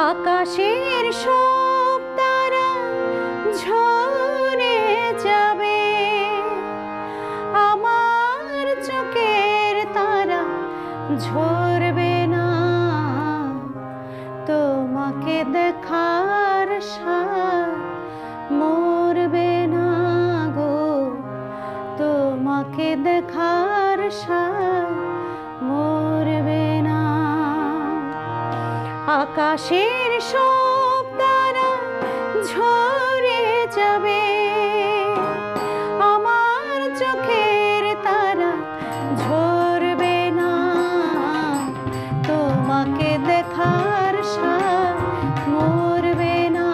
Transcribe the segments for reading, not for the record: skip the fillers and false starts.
আকাশের সব তারা ঝরে যাবে, আমার চোখের তারা ঝরবে না। তোমাকে দেখার স্বাদ মরবে না গো, তোমাকে দেখার স্বাদ মরবে না। আকাশের সব তারা ঝরে যাবে, আমার চোখের তারা ঝরবে না। তোমাকে দেখার স্বাদ মরবে না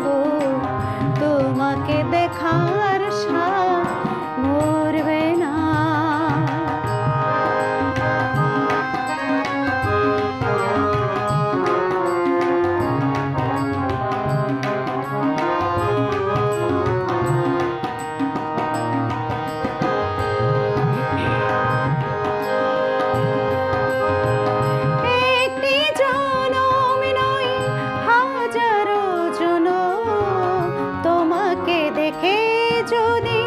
গো, তোমাকে দেখার স্বাদ মরবে না। দেখে যদি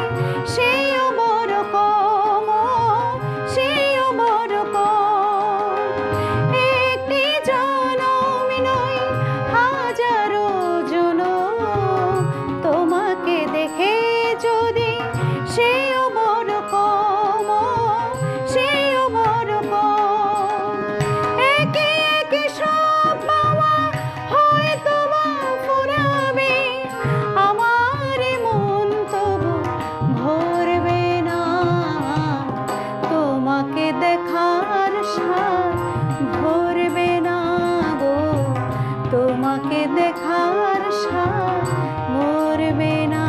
সেও বড় কম, সেও বড় কম। একটি জনম নয় হাজারো জনম, তোমাকে দেখে যদি সেও বড় কম, সেও বড় কম। একে একে সব পাওয়া হয়তো বা ফুরাবে, আমার মন তবু ভরবে না। তোমাকে দেখার স্বাদ ভরবে না গো, তোমাকে দেখার স্বাদ মরবে না।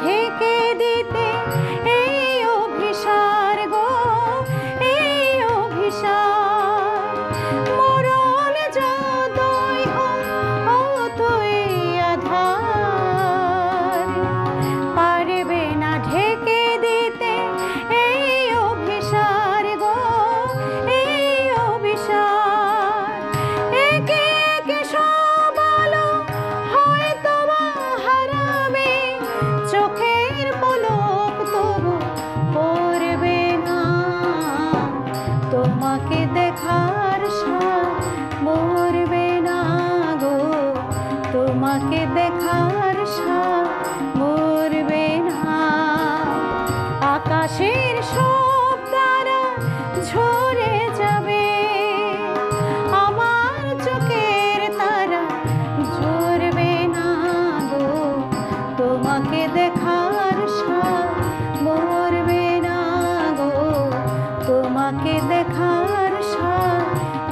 ঢেকে দিতে এই অভিসার গো, এই অভিসার। মরণ যতই হোক অতই আঁধার, পারবে না ঢেকে দিতে এই অভিসার গো, এই অভিসার। একে একে সব আলো হয়তো বা হারাবে, চোখের পলক তবু পড়বে না। তোমাকে দেখার স্বাদ মরবে না গো, তোমাকে দেখার স্বাদ মরবে না। আকাশের সব তারা ঝরে যাবে, আমার চোখের তারা ঝরবে না গো, তোমাকে দেখার স্বাদ মরবে না গো, তোমাকে দেখার স্বাদ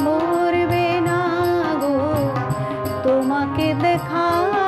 মরবে না গো, তোমাকে দেখার